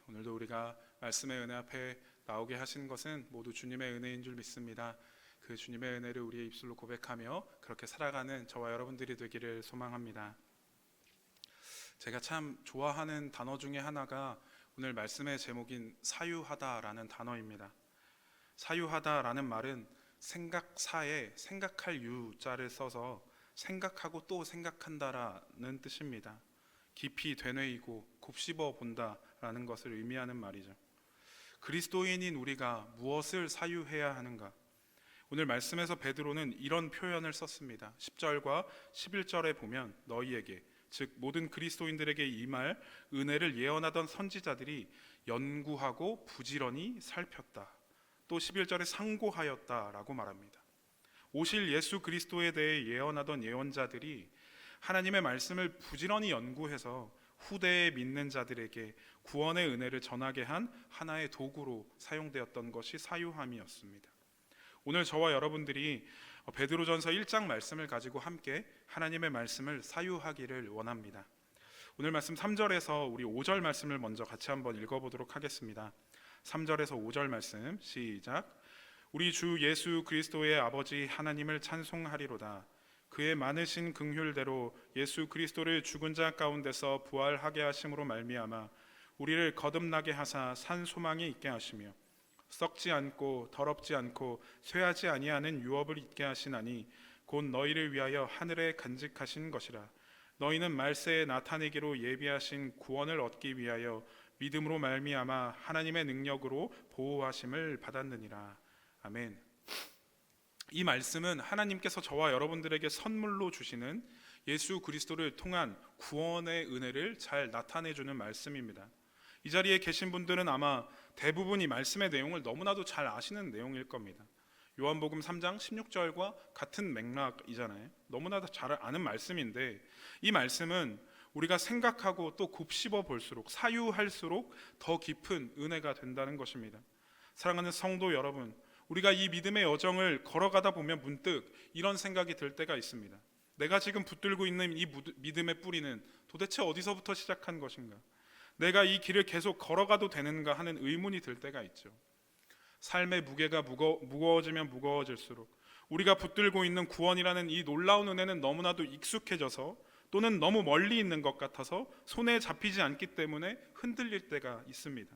오늘도 우리가 말씀의 은혜 앞에 나오게 하신 것은 모두 주님의 은혜인 줄 믿습니다. 그 주님의 은혜를 우리의 입술로 고백하며 그렇게 살아가는 저와 여러분들이 되기를 소망합니다. 제가 참 좋아하는 단어 중에 하나가 오늘 말씀의 제목인 사유하다라는 단어입니다. 사유하다라는 말은 생각사에 생각할 유자를 써서 생각하고 또 생각한다라는 뜻입니다. 깊이 되뇌이고 곱씹어 본다라는 것을 의미하는 말이죠. 그리스도인인 우리가 무엇을 사유해야 하는가? 오늘 말씀에서 베드로는 이런 표현을 썼습니다. 10절과 11절에 보면 너희에게, 즉 모든 그리스도인들에게 이 말 은혜를 예언하던 선지자들이 연구하고 부지런히 살폈다. 또 11절에 상고하였다라고 말합니다. 오실 예수 그리스도에 대해 예언하던 예언자들이 하나님의 말씀을 부지런히 연구해서 후대에 믿는 자들에게 구원의 은혜를 전하게 한 하나의 도구로 사용되었던 것이 사유함이었습니다. 오늘 저와 여러분들이 베드로전서 1장 말씀을 가지고 함께 하나님의 말씀을 사유하기를 원합니다. 오늘 말씀 3절에서 우리 5절 말씀을 먼저 같이 한번 읽어보도록 하겠습니다. 3절에서 5절 말씀 시작. 우리 주 예수 그리스도의 아버지 하나님을 찬송하리로다. 그의 많으신 긍휼대로 예수 그리스도를 죽은 자 가운데서 부활하게 하심으로 말미암아 우리를 거듭나게 하사 산 소망이 있게 하시며 썩지 않고 더럽지 않고 쇠하지 아니하는 유업을 있게 하시나니 곧 너희를 위하여 하늘에 간직하신 것이라. 너희는 말세에 나타내기로 예비하신 구원을 얻기 위하여 믿음으로 말미암아 하나님의 능력으로 보호하심을 받았느니라. 아멘. 이 말씀은 하나님께서 저와 여러분들에게 선물로 주시는 예수 그리스도를 통한 구원의 은혜를 잘 나타내주는 말씀입니다. 이 자리에 계신 분들은 아마 대부분 이 말씀의 내용을 너무나도 잘 아시는 내용일 겁니다. 요한복음 3장 16절과 같은 맥락이잖아요. 너무나도 잘 아는 말씀인데 이 말씀은 우리가 생각하고 또 곱씹어 볼수록 사유할수록 더 깊은 은혜가 된다는 것입니다. 사랑하는 성도 여러분, 우리가 이 믿음의 여정을 걸어가다 보면 문득 이런 생각이 들 때가 있습니다. 내가 지금 붙들고 있는 이 믿음의 뿌리는 도대체 어디서부터 시작한 것인가? 내가 이 길을 계속 걸어가도 되는가 하는 의문이 들 때가 있죠. 삶의 무게가 무거워지면 무거워질수록 우리가 붙들고 있는 구원이라는 이 놀라운 은혜는 너무나도 익숙해져서 또는 너무 멀리 있는 것 같아서 손에 잡히지 않기 때문에 흔들릴 때가 있습니다.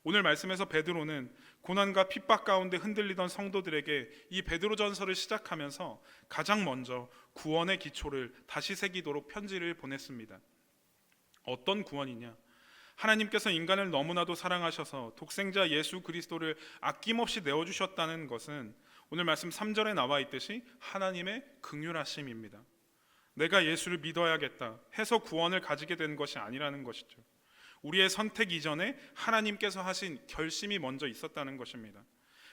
오늘 말씀에서 베드로는 고난과 핍박 가운데 흔들리던 성도들에게 이 베드로전서를 시작하면서 가장 먼저 구원의 기초를 다시 새기도록 편지를 보냈습니다. 어떤 구원이냐? 하나님께서 인간을 너무나도 사랑하셔서 독생자 예수 그리스도를 아낌없이 내어주셨다는 것은 오늘 말씀 3절에 나와 있듯이 하나님의 긍휼하심입니다. 내가 예수를 믿어야겠다 해서 구원을 가지게 된 것이 아니라는 것이죠. 우리의 선택 이전에 하나님께서 하신 결심이 먼저 있었다는 것입니다.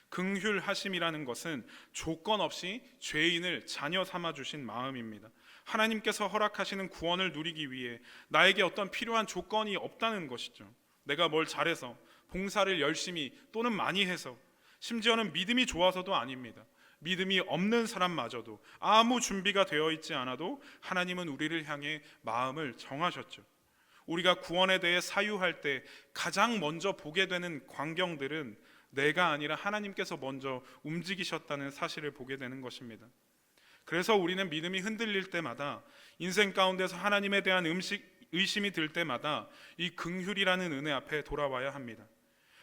긍휼하심이라는 것은 조건 없이 죄인을 자녀 삼아 주신 마음입니다. 하나님께서 허락하시는 구원을 누리기 위해 나에게 어떤 필요한 조건이 없다는 것이죠. 내가 뭘 잘해서 봉사를 열심히 또는 많이 해서 심지어는 믿음이 좋아서도 아닙니다. 믿음이 없는 사람마저도 아무 준비가 되어 있지 않아도 하나님은 우리를 향해 마음을 정하셨죠. 우리가 구원에 대해 사유할 때 가장 먼저 보게 되는 광경들은 내가 아니라 하나님께서 먼저 움직이셨다는 사실을 보게 되는 것입니다. 그래서 우리는 믿음이 흔들릴 때마다, 인생 가운데서 하나님에 대한 의심이 들 때마다 이 긍휼이라는 은혜 앞에 돌아와야 합니다.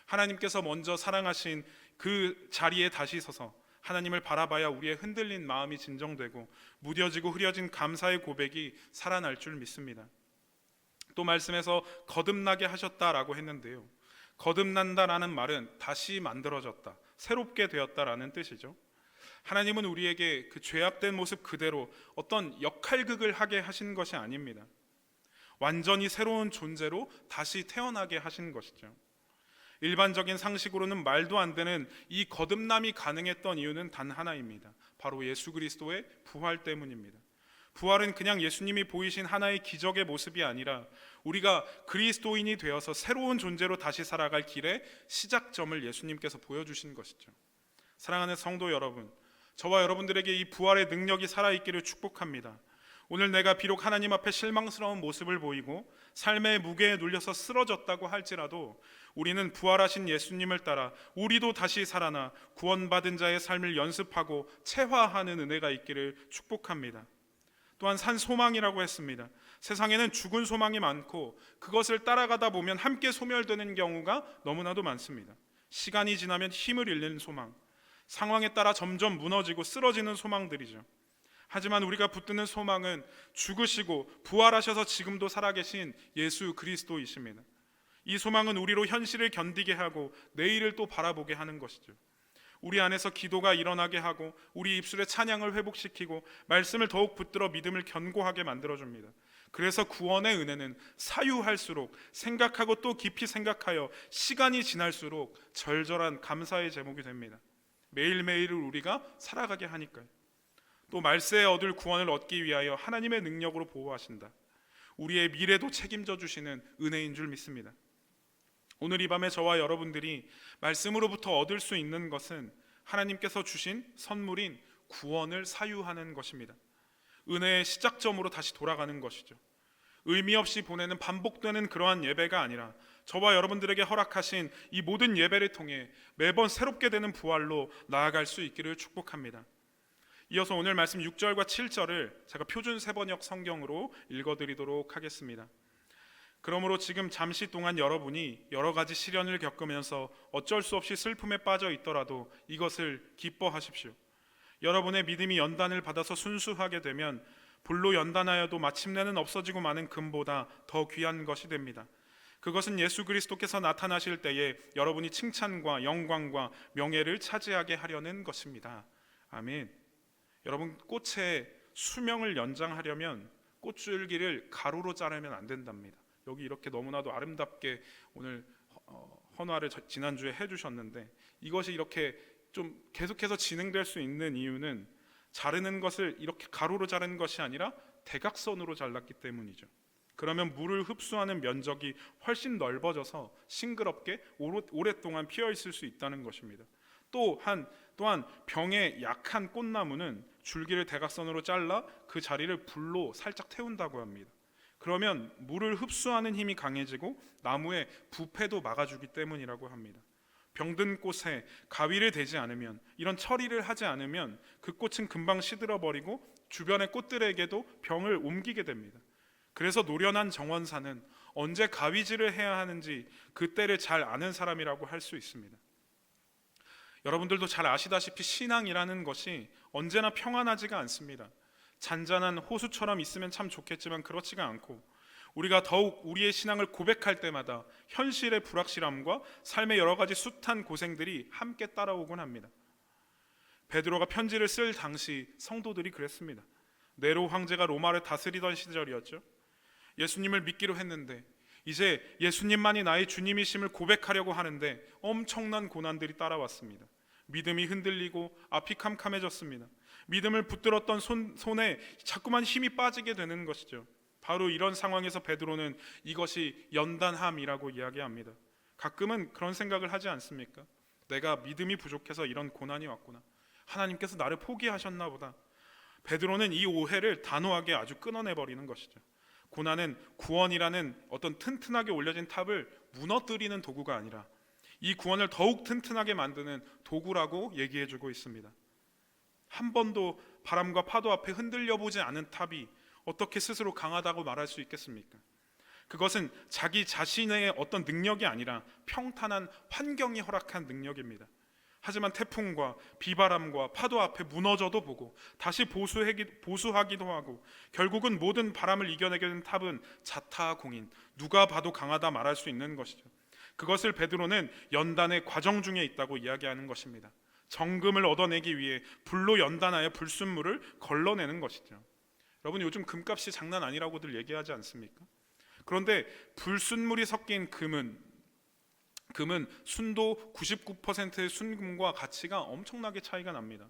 하나님께서 먼저 사랑하신 그 자리에 다시 서서 하나님을 바라봐야 우리의 흔들린 마음이 진정되고 무뎌지고 흐려진 감사의 고백이 살아날 줄 믿습니다. 또 말씀에서 거듭나게 하셨다라고 했는데요, 거듭난다라는 말은 다시 만들어졌다, 새롭게 되었다라는 뜻이죠. 하나님은 우리에게 그 죄악된 모습 그대로 어떤 역할극을 하게 하신 것이 아닙니다. 완전히 새로운 존재로 다시 태어나게 하신 것이죠. 일반적인 상식으로는 말도 안 되는 이 거듭남이 가능했던 이유는 단 하나입니다. 바로 예수 그리스도의 부활 때문입니다. 부활은 그냥 예수님이 보이신 하나의 기적의 모습이 아니라 우리가 그리스도인이 되어서 새로운 존재로 다시 살아갈 길의 시작점을 예수님께서 보여주신 것이죠. 사랑하는 성도 여러분, 저와 여러분들에게 이 부활의 능력이 살아있기를 축복합니다. 오늘 내가 비록 하나님 앞에 실망스러운 모습을 보이고 삶의 무게에 눌려서 쓰러졌다고 할지라도 우리는 부활하신 예수님을 따라 우리도 다시 살아나 구원받은 자의 삶을 연습하고 체화하는 은혜가 있기를 축복합니다. 또한 산 소망이라고 했습니다. 세상에는 죽은 소망이 많고 그것을 따라가다 보면 함께 소멸되는 경우가 너무나도 많습니다. 시간이 지나면 힘을 잃는 소망, 상황에 따라 점점 무너지고 쓰러지는 소망들이죠. 하지만 우리가 붙드는 소망은 죽으시고 부활하셔서 지금도 살아계신 예수 그리스도이십니다. 이 소망은 우리로 현실을 견디게 하고 내일을 또 바라보게 하는 것이죠. 우리 안에서 기도가 일어나게 하고 우리 입술의 찬양을 회복시키고 말씀을 더욱 붙들어 믿음을 견고하게 만들어줍니다. 그래서 구원의 은혜는 사유할수록 생각하고 또 깊이 생각하여 시간이 지날수록 절절한 감사의 제목이 됩니다. 매일매일을 우리가 살아가게 하니까요. 또 말세에 얻을 구원을 얻기 위하여 하나님의 능력으로 보호하신다. 우리의 미래도 책임져 주시는 은혜인 줄 믿습니다. 오늘 이 밤에 저와 여러분들이 말씀으로부터 얻을 수 있는 것은 하나님께서 주신 선물인 구원을 사유하는 것입니다. 은혜의 시작점으로 다시 돌아가는 것이죠. 의미 없이 보내는 반복되는 그러한 예배가 아니라 저와 여러분들에게 허락하신 이 모든 예배를 통해 매번 새롭게 되는 부활로 나아갈 수 있기를 축복합니다. 이어서 오늘 말씀 6절과 7절을 제가 표준 세번역 성경으로 읽어드리도록 하겠습니다. 그러므로 지금 잠시 동안 여러분이 여러 가지 시련을 겪으면서 어쩔 수 없이 슬픔에 빠져 있더라도 이것을 기뻐하십시오. 여러분의 믿음이 연단을 받아서 순수하게 되면 불로 연단하여도 마침내는 없어지고 마는 금보다 더 귀한 것이 됩니다. 그것은 예수 그리스도께서 나타나실 때에 여러분이 칭찬과 영광과 명예를 차지하게 하려는 것입니다. 아멘. 여러분, 꽃의 수명을 연장하려면 꽃줄기를 가로로 자르면 안 된답니다. 여기 이렇게 너무나도 아름답게 오늘 헌화를 지난주에 해주셨는데 이것이 이렇게 좀 계속해서 진행될 수 있는 이유는 자르는 것을 이렇게 가로로 자르는 것이 아니라 대각선으로 잘랐기 때문이죠. 그러면 물을 흡수하는 면적이 훨씬 넓어져서 싱그럽게 오랫동안 피어 있을 수 있다는 것입니다. 또한 병에 약한 꽃나무는 줄기를 대각선으로 잘라 그 자리를 불로 살짝 태운다고 합니다. 그러면 물을 흡수하는 힘이 강해지고 나무의 부패도 막아주기 때문이라고 합니다. 병든 꽃에 가위를 대지 않으면, 이런 처리를 하지 않으면 그 꽃은 금방 시들어버리고 주변의 꽃들에게도 병을 옮기게 됩니다. 그래서 노련한 정원사는 언제 가위질을 해야 하는지 그 때를 잘 아는 사람이라고 할 수 있습니다. 여러분들도 잘 아시다시피 신앙이라는 것이 언제나 평안하지가 않습니다. 잔잔한 호수처럼 있으면 참 좋겠지만 그렇지가 않고 우리가 더욱 우리의 신앙을 고백할 때마다 현실의 불확실함과 삶의 여러 가지 숱한 고생들이 함께 따라오곤 합니다. 베드로가 편지를 쓸 당시 성도들이 그랬습니다. 네로 황제가 로마를 다스리던 시절이었죠. 예수님을 믿기로 했는데 이제 예수님만이 나의 주님이심을 고백하려고 하는데 엄청난 고난들이 따라왔습니다. 믿음이 흔들리고 앞이 캄캄해졌습니다. 믿음을 붙들었던 손에 자꾸만 힘이 빠지게 되는 것이죠. 바로 이런 상황에서 베드로는 이것이 연단함이라고 이야기합니다. 가끔은 그런 생각을 하지 않습니까? 내가 믿음이 부족해서 이런 고난이 왔구나. 하나님께서 나를 포기하셨나 보다. 베드로는 이 오해를 단호하게 아주 끊어내버리는 것이죠. 고난은 구원이라는 어떤 튼튼하게 올려진 탑을 무너뜨리는 도구가 아니라 이 구원을 더욱 튼튼하게 만드는 도구라고 얘기해주고 있습니다. 한 번도 바람과 파도 앞에 흔들려 보지 않은 탑이 어떻게 스스로 강하다고 말할 수 있겠습니까? 그것은 자기 자신의 어떤 능력이 아니라 평탄한 환경이 허락한 능력입니다. 하지만 태풍과 비바람과 파도 앞에 무너져도 보고 다시 보수하기도 하고 결국은 모든 바람을 이겨내게 된 탑은 자타공인, 누가 봐도 강하다 말할 수 있는 것이죠. 그것을 베드로는 연단의 과정 중에 있다고 이야기하는 것입니다. 정금을 얻어내기 위해 불로 연단하여 불순물을 걸러내는 것이죠. 여러분, 요즘 금값이 장난 아니라고들 얘기하지 않습니까? 그런데 불순물이 섞인 금은 순도 99%의 순금과 가치가 엄청나게 차이가 납니다.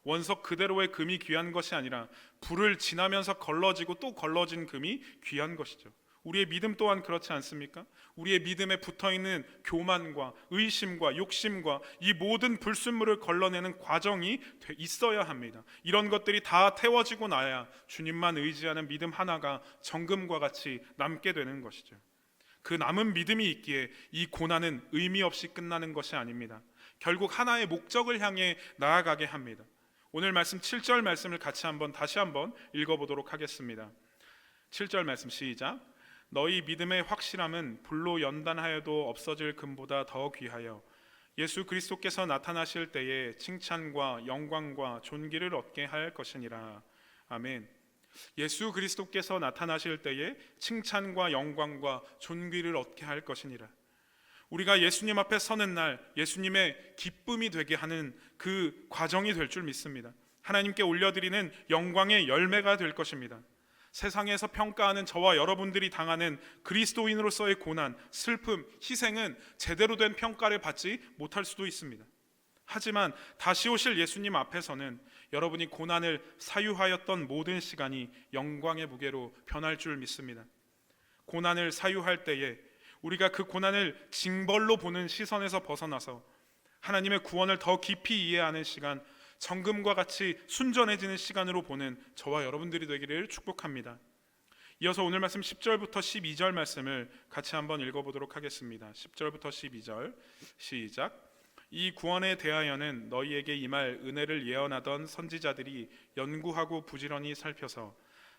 원석 그대로의 금이 귀한 것이 아니라 불을 지나면서 걸러지고 또 걸러진 금이 귀한 것이죠. 우리의 믿음 또한 그렇지 않습니까? 우리의 믿음에 붙어있는 교만과 의심과 욕심과 이 모든 불순물을 걸러내는 과정이 있어야 합니다. 이런 것들이 다 태워지고 나야 주님만 의지하는 믿음 하나가 정금과 같이 남게 되는 것이죠. 그 남은 믿음이 있기에 이 고난은 의미 없이 끝나는 것이 아닙니다. 결국 하나의 목적을 향해 나아가게 합니다. 오늘 말씀 7절 말씀을 다시 한번 읽어보도록 하겠습니다. 7절 말씀 시작. 너희 믿음의 확실함은 불로 연단하여도 없어질 금보다 더 귀하여 예수 그리스도께서 나타나실 때에 칭찬과 영광과 존귀를 얻게 할 것이니라. 아멘. 예수 그리스도께서 나타나실 때에 칭찬과 영광과 존귀를 얻게 할 것이니라. 우리가 예수님 앞에 서는 날 예수님의 기쁨이 되게 하는 그 과정이 될 줄 믿습니다. 하나님께 올려드리는 영광의 열매가 될 것입니다. 세상에서 평가하는 저와 여러분들이 당하는 그리스도인으로서의 고난, 슬픔, 희생은 제대로 된 평가를 받지 못할 수도 있습니다. 하지만 다시 오실 예수님 앞에서는 여러분이 고난을 사유하였던 모든 시간이 영광의 무게로 변할 줄 믿습니다. 고난을 사유할 때에 우리가 그 고난을 징벌로 보는 시선에서 벗어나서 하나님의 구원을 더 깊이 이해하는 시간, 정금과 같이 순전해지는 시간으로 보는 저와 여러분들이 되기를 축복합니다. 이어서 오늘 말씀 10절부터 12절 말씀을 같이 한번 읽어보도록 하겠습니다. 10절부터 12절 시작. 이 구원에 대하여는 너희에게 임할 은혜를 예언하던 선지자들이 연구하고 부지런히 살펴서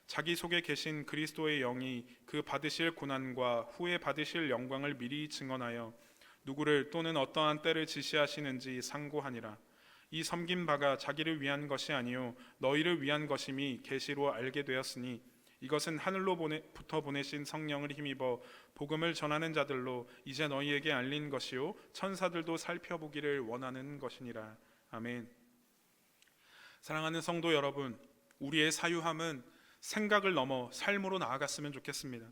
자기 속에 계신 그리스도의 영이 그 받으실 고난과 후에 받으실 영광을 미리 증언하여 누구를 또는 어떠한 때를 지시하시는지 상고하니라. 이 섬긴 바가 자기를 위한 것이 아니요 너희를 위한 것임이 계시로 알게 되었으니 이것은 하늘로부터 보내신 성령을 힘입어 복음을 전하는 자들로 이제 너희에게 알린 것이요 천사들도 살펴보기를 원하는 것이니라. 아멘. 사랑하는 성도 여러분, 우리의 사유함은 생각을 넘어 삶으로 나아갔으면 좋겠습니다.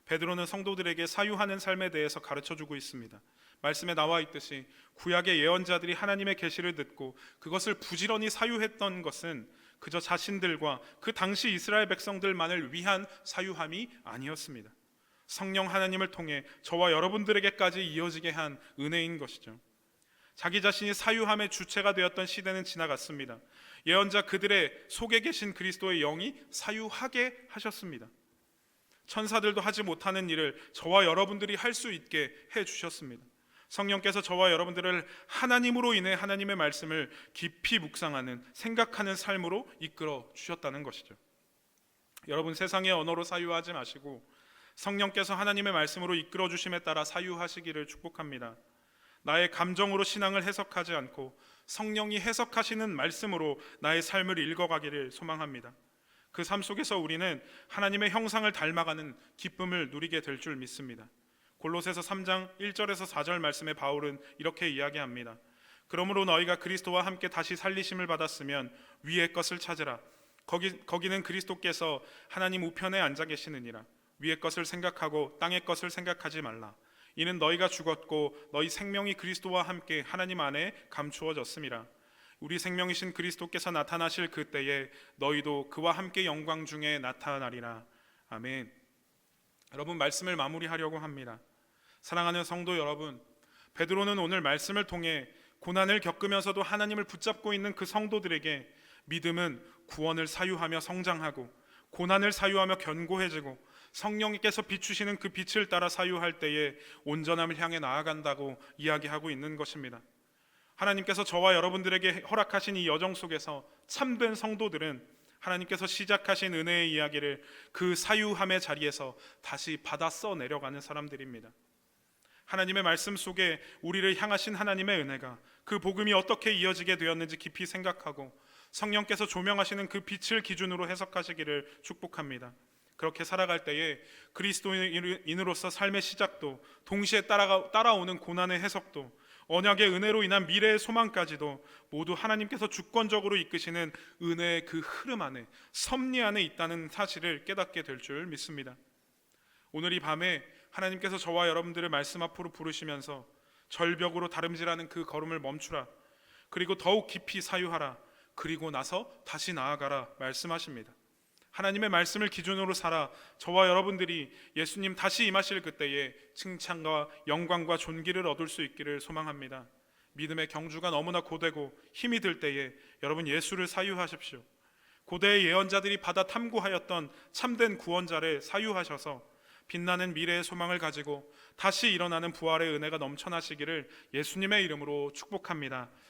베드로는 성도들에게 사유하는 삶에 대해서 가르쳐주고 있습니다. 말씀에 나와 있듯이 구약의 예언자들이 하나님의 계시를 듣고 그것을 부지런히 사유했던 것은 그저 자신들과 그 당시 이스라엘 백성들만을 위한 사유함이 아니었습니다. 성령 하나님을 통해 저와 여러분들에게까지 이어지게 한 은혜인 것이죠. 자기 자신이 사유함의 주체가 되었던 시대는 지나갔습니다. 예언자 그들의 속에 계신 그리스도의 영이 사유하게 하셨습니다. 천사들도 하지 못하는 일을 저와 여러분들이 할 수 있게 해주셨습니다. 성령께서 저와 여러분들을 하나님으로 인해 하나님의 말씀을 깊이 묵상하는, 생각하는 삶으로 이끌어 주셨다는 것이죠. 여러분, 세상의 언어로 사유하지 마시고 성령께서 하나님의 말씀으로 이끌어 주심에 따라 사유하시기를 축복합니다. 나의 감정으로 신앙을 해석하지 않고 성령이 해석하시는 말씀으로 나의 삶을 읽어가기를 소망합니다. 그 삶 속에서 우리는 하나님의 형상을 닮아가는 기쁨을 누리게 될 줄 믿습니다. 골로새서 3장 1절에서 4절 말씀에 바울은 이렇게 이야기합니다. 그러므로 너희가 그리스도와 함께 다시 살리심을 받았으면 위의 것을 찾으라. 거기는 그리스도께서 하나님 우편에 앉아 계시느니라. 위의 것을 생각하고 땅의 것을 생각하지 말라. 이는 너희가 죽었고 너희 생명이 그리스도와 함께 하나님 안에 감추어졌음이라. 우리 생명이신 그리스도께서 나타나실 그때에 너희도 그와 함께 영광 중에 나타나리라. 아멘. 여러분, 말씀을 마무리하려고 합니다. 사랑하는 성도 여러분, 베드로는 오늘 말씀을 통해 고난을 겪으면서도 하나님을 붙잡고 있는 그 성도들에게 믿음은 구원을 사유하며 성장하고 고난을 사유하며 견고해지고 성령님께서 비추시는 그 빛을 따라 사유할 때에 온전함을 향해 나아간다고 이야기하고 있는 것입니다. 하나님께서 저와 여러분들에게 허락하신 이 여정 속에서 참된 성도들은 하나님께서 시작하신 은혜의 이야기를 그 사유함의 자리에서 다시 받아 써내려가는 사람들입니다. 하나님의 말씀 속에 우리를 향하신 하나님의 은혜가, 그 복음이 어떻게 이어지게 되었는지 깊이 생각하고 성령께서 조명하시는 그 빛을 기준으로 해석하시기를 축복합니다. 그렇게 살아갈 때에 그리스도인으로서 삶의 시작도, 동시에 따라오는 고난의 해석도, 언약의 은혜로 인한 미래의 소망까지도 모두 하나님께서 주권적으로 이끄시는 은혜의 그 흐름 안에, 섭리 안에 있다는 사실을 깨닫게 될 줄 믿습니다. 오늘 이 밤에 하나님께서 저와 여러분들을 말씀 앞으로 부르시면서 절벽으로 다름질하는 그 걸음을 멈추라, 그리고 더욱 깊이 사유하라, 그리고 나서 다시 나아가라 말씀하십니다. 하나님의 말씀을 기준으로 살아 저와 여러분들이 예수님 다시 임하실 그때에 칭찬과 영광과 존귀를 얻을 수 있기를 소망합니다. 믿음의 경주가 너무나 고되고 힘이 들 때에 여러분 예수를 사유하십시오. 고대의 예언자들이 받아 탐구하였던 참된 구원자를 사유하셔서 빛나는 미래의 소망을 가지고 다시 일어나는 부활의 은혜가 넘쳐나시기를 예수님의 이름으로 축복합니다.